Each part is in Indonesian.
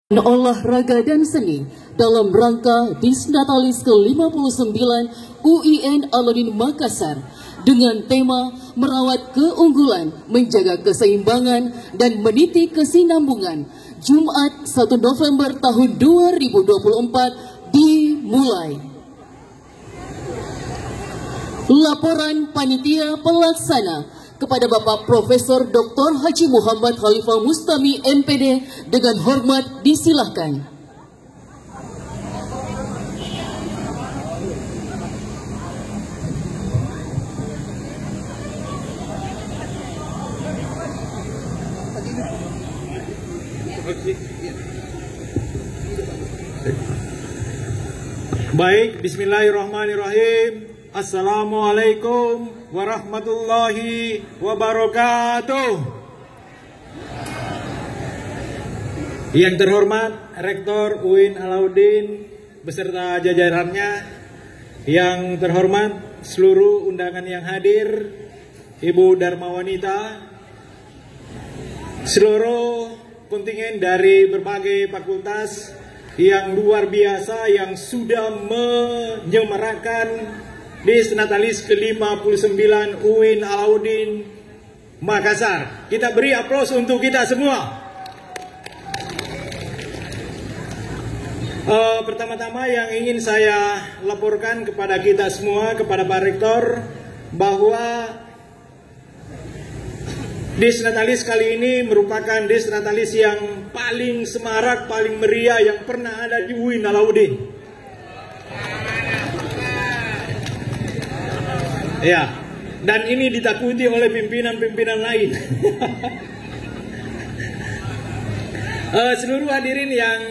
Olahraga dan seni dalam rangka Disnatalis ke-59 UIN Alauddin Makassar dengan tema merawat keunggulan, menjaga keseimbangan dan meniti kesinambungan. Jumat 1 November tahun 2024 dimulai. Laporan panitia pelaksana kepada Bapak Profesor Dr. Haji Muhammad Khalifah Mustami MPD dengan hormat disilahkan. Baik, bismillahirrahmanirrahim. Assalamualaikum warahmatullahi wabarakatuh. Yang terhormat Rektor UIN Alauddin beserta jajarannya, yang terhormat seluruh undangan yang hadir, Ibu Dharma Wanita, seluruh kontingen dari berbagai fakultas yang luar biasa yang sudah menyemarakan Disnatalis ke-59 UIN Alauddin Makassar. Kita beri aplaus untuk kita semua. Pertama-tama yang ingin saya laporkan kepada kita semua, kepada Pak Rektor, bahwa Disnatalis kali ini merupakan Disnatalis yang paling semarak, paling meriah yang pernah ada di UIN Alauddin. Ya, dan ini ditakuti oleh pimpinan-pimpinan lain. Seluruh hadirin yang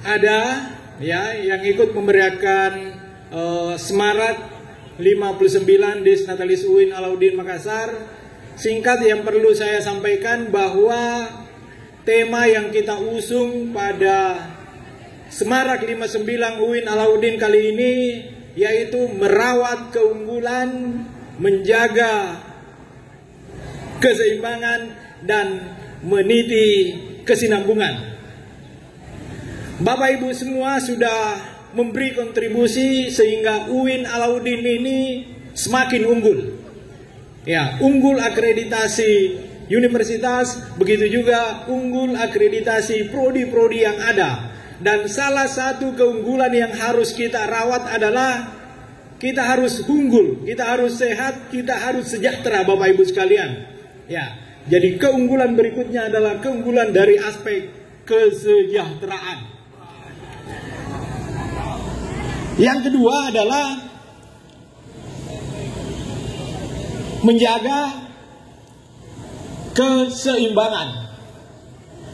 ada, ya, yang ikut memeriahkan semarak 59 Disnatalis UIN Alauddin Makassar. Singkat yang perlu saya sampaikan bahwa tema yang kita usung pada Semarak 59 UIN Alauddin kali ini yaitu merawat keunggulan, menjaga keseimbangan, dan meniti kesinambungan. Bapak Ibu semua sudah memberi kontribusi sehingga UIN Alauddin ini semakin unggul. Ya, unggul akreditasi universitas, begitu juga unggul akreditasi prodi-prodi yang ada. Dan salah satu keunggulan yang harus kita rawat adalah kita harus unggul, kita harus sehat, kita harus sejahtera, Bapak Ibu sekalian. Ya, jadi keunggulan berikutnya adalah keunggulan dari aspek kesejahteraan. Yang kedua adalah menjaga keseimbangan.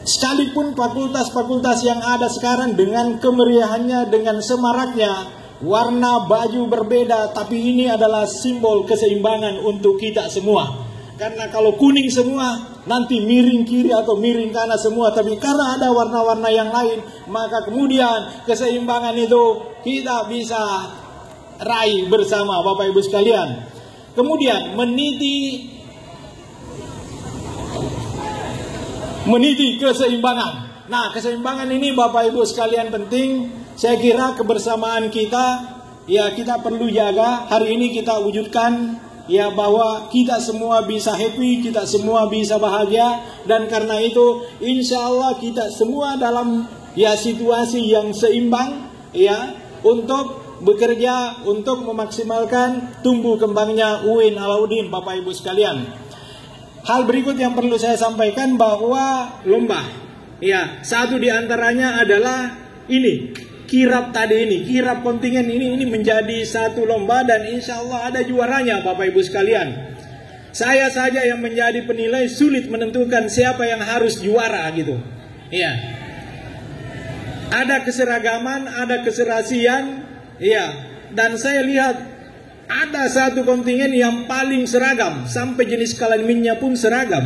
Sekalipun fakultas-fakultas yang ada sekarang dengan kemeriahannya, dengan semaraknya, warna baju berbeda, tapi ini adalah simbol keseimbangan untuk kita semua. Karena kalau kuning semua, nanti miring kiri atau miring kanan semua. Tapi karena ada warna-warna yang lain, maka kemudian keseimbangan itu kita bisa raih bersama, Bapak Ibu sekalian. Kemudian meniti keseimbangan. Nah, keseimbangan ini Bapak Ibu sekalian penting. Saya kira kebersamaan kita, ya, kita perlu jaga. Hari ini kita wujudkan, ya, bahwa kita semua bisa happy, kita semua bisa bahagia. Dan karena itu insya Allah kita semua dalam, ya, situasi yang seimbang, ya, untuk bekerja untuk memaksimalkan tumbuh kembangnya UIN Alauddin, Bapak Ibu sekalian. Hal berikut yang perlu saya sampaikan bahwa lomba, ya, satu di antaranya adalah ini, kirap tadi ini, kirap kontingen ini menjadi satu lomba dan insya Allah ada juaranya, Bapak Ibu sekalian. Saya saja yang menjadi penilai sulit menentukan siapa yang harus juara gitu. Ya, ada keseragaman, ada keserasian, ya, dan saya lihat ada satu kontingen yang paling seragam, sampai jenis kelaminnya pun seragam.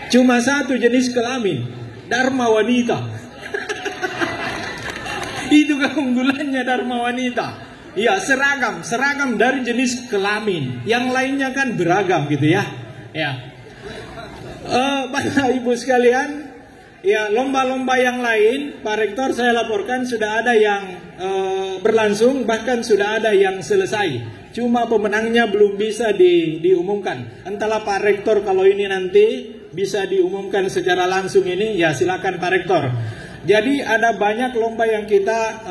Cuma satu jenis kelamin, Dharma Wanita. Itu keunggulannya Dharma Wanita. Ya, seragam dari jenis kelamin. Yang lainnya kan beragam gitu ya. Ya. Bapak Ibu sekalian, ya lomba-lomba yang lain, Pak Rektor saya laporkan sudah ada yang berlangsung, bahkan sudah ada yang selesai. Cuma pemenangnya belum bisa diumumkan. Entahlah Pak Rektor kalau ini nanti bisa diumumkan secara langsung ini, ya silakan Pak Rektor. Jadi ada banyak lomba yang kita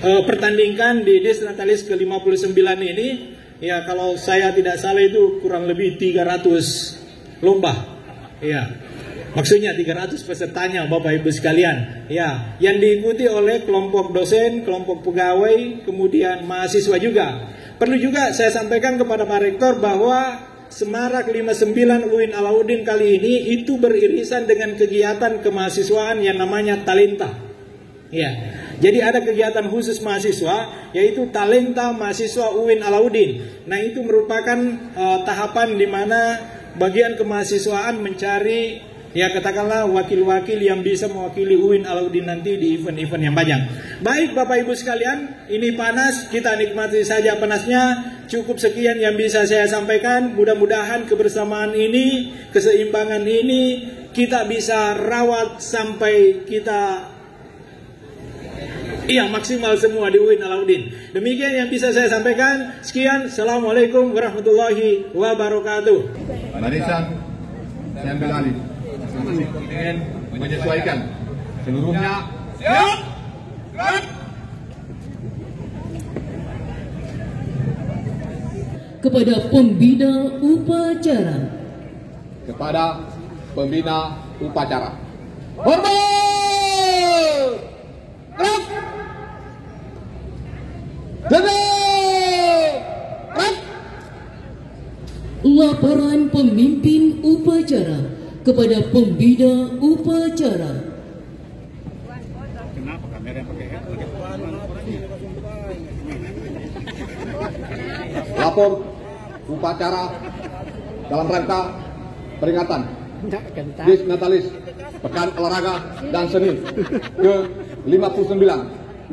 pertandingkan di Disnatalis ke-59 ini. Ya kalau saya tidak salah itu kurang lebih 300 lomba. Ya, maksudnya 300 pesertanya Bapak Ibu sekalian. Ya, yang diikuti oleh kelompok dosen, kelompok pegawai, kemudian mahasiswa juga. Perlu juga saya sampaikan kepada Pak Rektor bahwa Semarak 59 UIN Alauddin kali ini itu beririsan dengan kegiatan kemahasiswaan yang namanya Talenta. Ya, jadi ada kegiatan khusus mahasiswa yaitu Talenta Mahasiswa UIN Alauddin. Nah itu merupakan tahapan di mana bagian kemahasiswaan mencari ya katakanlah wakil-wakil yang bisa mewakili UIN Alauddin nanti di event-event yang banyak. Baik Bapak Ibu sekalian, ini panas, kita nikmati saja panasnya. Cukup sekian yang bisa saya sampaikan. Mudah-mudahan kebersamaan ini, keseimbangan ini kita bisa rawat sampai kita maksimal semua di UIN Alauddin. Demikian yang bisa saya sampaikan. Sekian, Assalamualaikum warahmatullahi wabarakatuh. Barisan, saya ambil alih. Ingin menyesuaikan seluruhnya. Siap. Kepada pembina upacara. Kepada pembina upacara. Hormat. Gerak. Gerak. Laporan pemimpin upacara kepada pembina upacara. Kenapa kamera pakai lapor upacara dalam rangka peringatan Disnatalis Pekan Olahraga dan Seni ke-59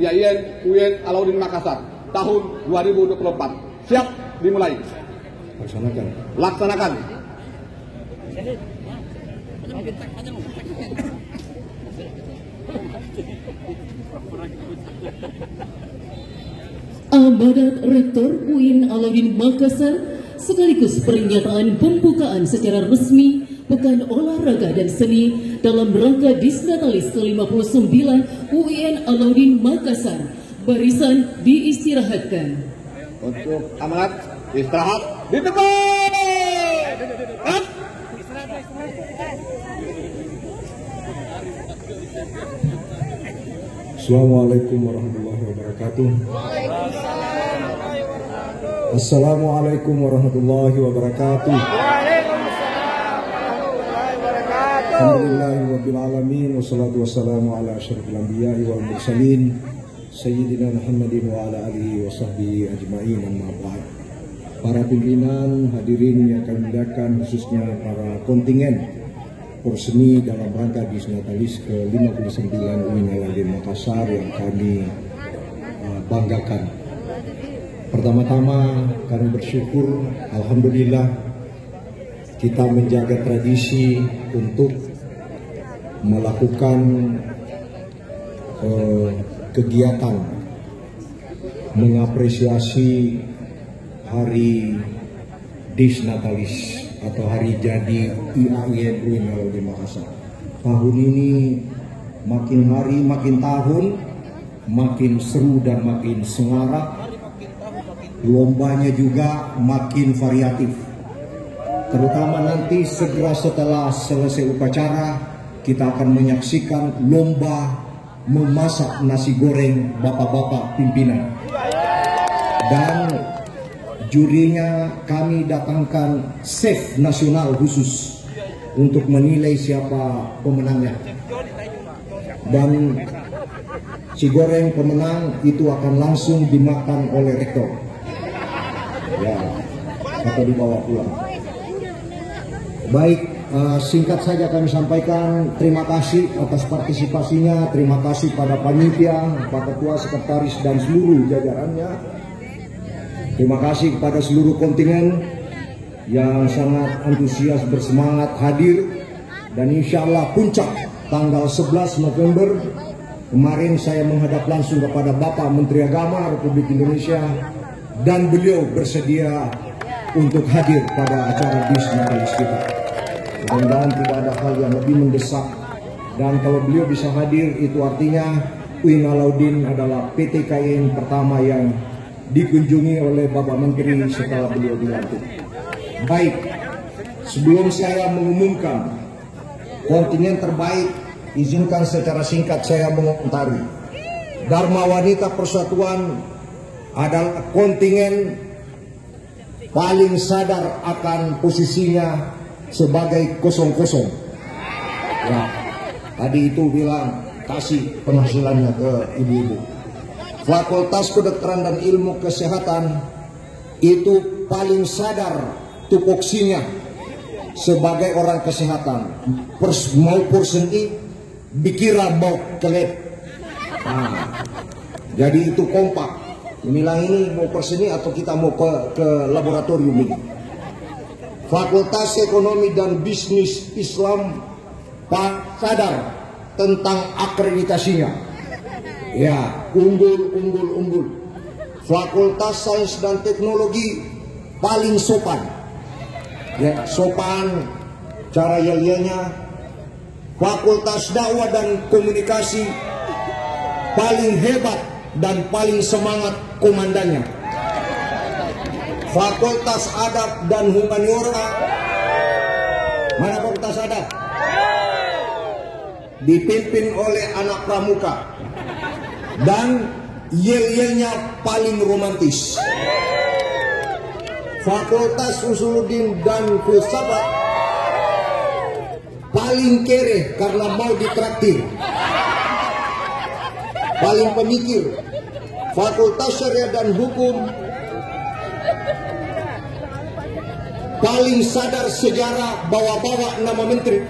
IAIN UIN Alauddin Makassar tahun 2024. Siap dimulai. Laksanakan. Amanat Rektor UIN Alauddin Makassar sekaligus pernyataan pembukaan secara resmi Pekan Olahraga dan Seni dalam rangka Disnatalis ke-59 UIN Alauddin Makassar. Barisan diistirahatkan. Untuk amanat istirahat di tempat. Assalamualaikum warahmatullahi wabarakatuh. Assalamualaikum warahmatullahi wabarakatuh. Alhamdulillahirabbil alamin wassalatu wassalamu ala asyrofil anbiya'i wal mursalin sayyidina Muhammadin wa ala alihi wa sahbihi ajmain, amma ba'd. Para pimpinan, hadirin yang kami muliakan, khususnya para kontingen Porseni dalam rangka Disnatalis ke-59 UIN Alauddin Makassar yang kami banggakan. Pertama-tama kami bersyukur, alhamdulillah kita menjaga tradisi untuk melakukan kegiatan mengapresiasi hari Disnatalis atau hari jadi IAIN UIN Alauddin Makassar. Tahun ini makin hari makin tahun makin seru dan makin semarak. Lombanya juga makin variatif. Terutama nanti segera setelah selesai upacara kita akan menyaksikan lomba memasak nasi goreng bapak-bapak pimpinan. Dan jurinya kami datangkan chef nasional khusus untuk menilai siapa pemenangnya. Dan si goreng pemenang itu akan langsung dimakan oleh rektor. Ya, atau dibawa pulang. Baik, singkat saja kami sampaikan terima kasih atas partisipasinya, terima kasih pada panitia, Pak Ketua, Sekretaris dan seluruh jajarannya. Terima kasih kepada seluruh kontingen yang sangat antusias bersemangat hadir dan insya Allah puncak tanggal 11 November. Kemarin saya menghadap langsung kepada Bapak Menteri Agama Republik Indonesia dan beliau bersedia untuk hadir pada acara Disnatalis kita. Mudah-mudahan tidak ada hal yang lebih mendesak, dan kalau beliau bisa hadir itu artinya UIN Alauddin adalah PTKIN pertama yang dikunjungi oleh Bapak Menteri setelah beliau dilantik. Baik, sebelum saya mengumumkan kontingen terbaik, izinkan secara singkat saya mengomentari. Dharma Wanita Persatuan adalah kontingen paling sadar akan posisinya sebagai kosong-kosong. Ya, tadi itu bilang kasih penghasilannya ke ibu-ibu. Fakultas Kedokteran dan Ilmu Kesehatan itu paling sadar tupoksinya sebagai orang kesehatan. Mau perseni dikira mau kelep. Nah, jadi itu kompak. Inilah ini mau perseni atau kita mau ke laboratorium ini. Fakultas Ekonomi dan Bisnis Islam sadar tentang akreditasinya. Ya, unggul. Fakultas Sains dan Teknologi paling sopan. Ya, sopan cara yel-yelnya. Fakultas Dakwah dan Komunikasi paling hebat dan paling semangat komandannya. Fakultas Adab dan Humaniora, mana Fakultas Adab? Dipimpin oleh anak pramuka dan yel-yelnya paling romantis. Fakultas Usuluddin dan Filsafat paling kere karena mau ditraktir, paling pemikir. Fakultas Syariah dan Hukum paling sadar sejarah, bawa-bawa nama menteri.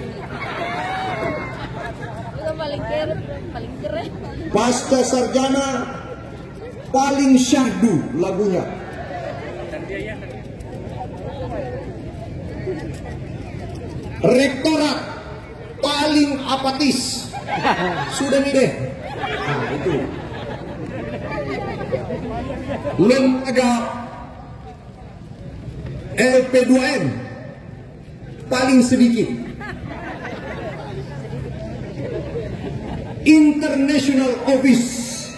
paling keren. Pasca sarjana paling syahdu lagunya. Rektorat paling apatis. Sudah nih deh. Nah, itu. Lembaga LP2M paling sedikit. International Office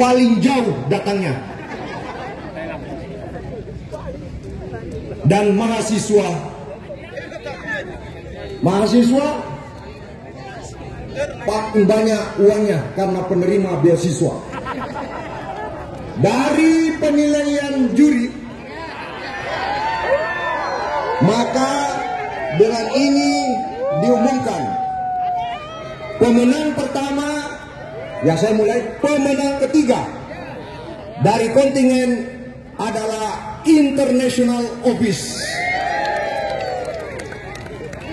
paling jauh datangnya. Dan mahasiswa paling banyak uangnya karena penerima beasiswa. Dari penilaian juri, maka dengan ini diumumkan pemenang pertama, ya saya mulai, pemenang ketiga dari kontingen adalah International Office.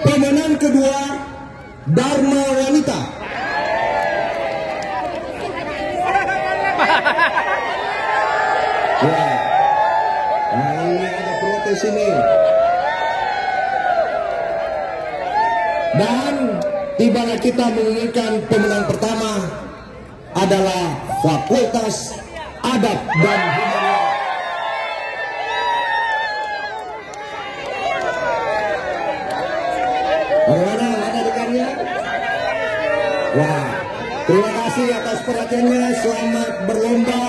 Pemenang kedua Dharma Wanita. Ya. Nah, ini ada protes ini. Dan tibalah kita mengumumkan pemenang pertama adalah Fakultas Adab dan Humaniora. Bagaimana? Ada rekannya? Wah, terima kasih atas perhatiannya. Selamat berlomba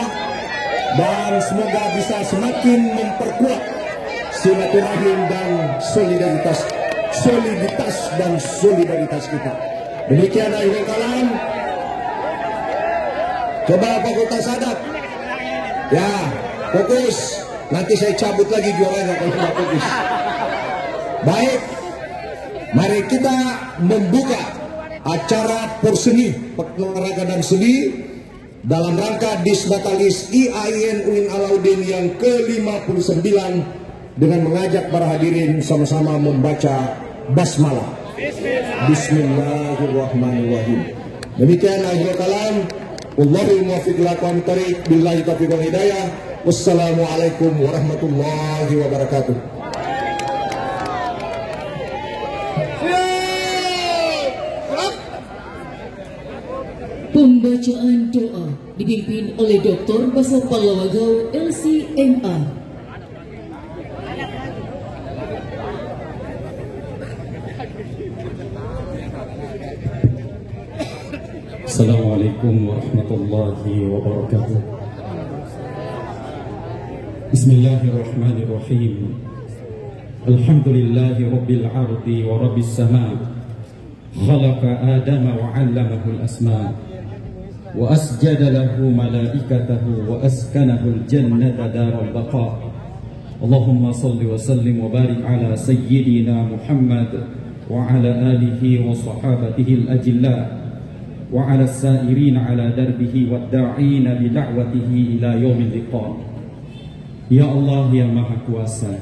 dan semoga bisa semakin memperkuat silaturahim dan solidaritas kita. Demikian akhir kalam. Coba Fakultas Adab. Ya, fokus. Nanti saya cabut lagi juaranya kalau tidak fokus. Baik. Mari kita membuka acara Porseni Olahraga dan Seni dalam rangka Disnatalis IAIN UIN Alauddin yang ke-59 dengan mengajak para hadirin sama-sama membaca basmalah. Bismillahirrahmanirrahim. Demikian akhir kalam. Wallahul muwaffiq ila aqwamit thoriq. Billahi taufiq wal hidayah. Wassalamualaikum warahmatullahi wabarakatuh. Pembacaan doa dipimpin oleh Dr. Baso Palawagau LCMA. Assalamualaikum warahmatullahi wabarakatuh. Bismillahirrahmanirrahim. Alhamdulillahi rabbil ardi wa rabbis sama. Khalaqa Adama wa 'allamahu al-asma. Wa asjada lahu malaikatahu wa askanahu al-jannata daral baqa. Allahumma salli wa sallim wa barik ala sayyidina Muhammad wa ala alihi wa sahabatihi al-ajilla wa ala as-sa'irin ala darbihi wa ad-da'ina bi da'watihi ila yaumil liqa. Ya Allah yang Maha Kuasa,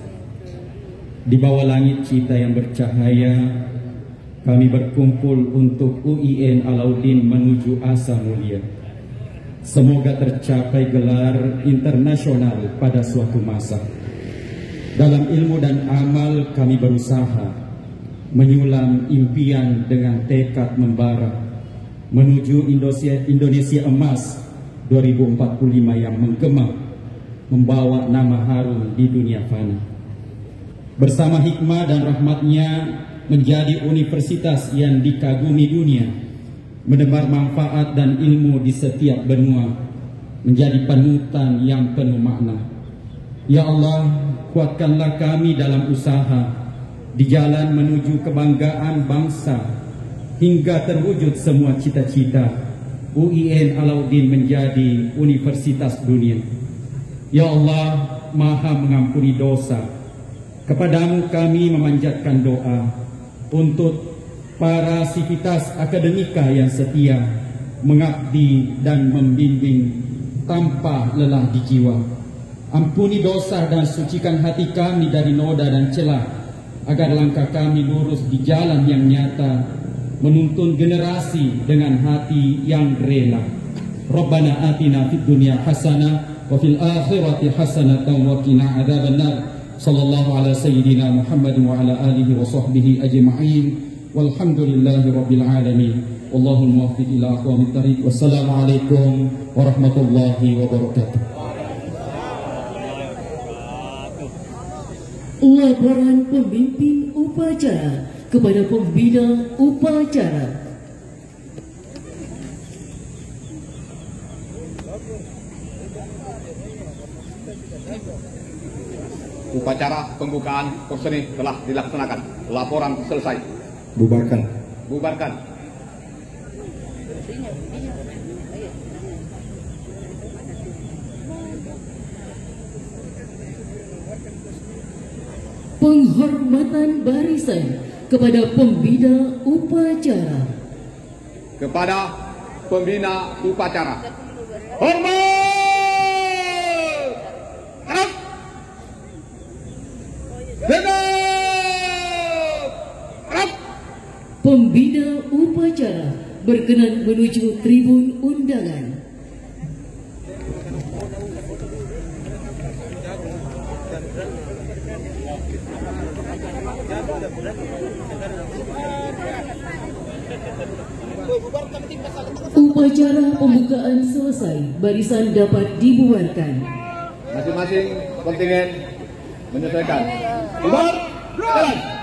di bawah langit cita yang bercahaya, kami berkumpul untuk UIN Alauddin menuju asa mulia. Semoga tercapai gelar internasional pada suatu masa. Dalam ilmu dan amal kami berusaha menyulam impian dengan tekad membara menuju Indonesia Emas 2045 yang menggema, membawa nama harum di dunia fana. Bersama hikmah dan rahmatnya menjadi universitas yang dikagumi dunia, menebar manfaat dan ilmu di setiap benua, menjadi panutan yang penuh makna. Ya Allah, kuatkanlah kami dalam usaha di jalan menuju kebanggaan bangsa hingga terwujud semua cita-cita UIN Alauddin menjadi universitas dunia. Ya Allah, Maha mengampuni dosa. Kepadamu kami memanjatkan doa untuk para sivitas akademika yang setia mengabdi dan membimbing tanpa lelah di jiwa. Ampuni dosa dan sucikan hati kami dari noda dan celah, agar langkah kami lurus di jalan yang nyata, menuntun generasi dengan hati yang rela. Rabbana atina fid dunya hasanah wa fil akhirati hasanatan wa qina adzabannar. Sallallahu ala sayyidina Muhammad wa ala alihi wa sahbihi ajma'in. Walhamdulillahi rabbil alamin. Wallahul muwaffiq ila aqwamit thariq. Wassalamualaikum warahmatullahi wabarakatuh. Laporan pemimpin upacara kepada pembina upacara. Upacara pembukaan porseni telah dilaksanakan. Laporan selesai. Bubarkan. Bubarkan. Penghormatan barisan kepada pembina upacara. Kepada pembina upacara. Hormat! Harap! Harap! Pembina upacara berkenan menuju tribun undangan. Upacara pembukaan selesai, barisan dapat dibubarkan. Masing-masing kontingen menyesuaikan. Bubar, jalan.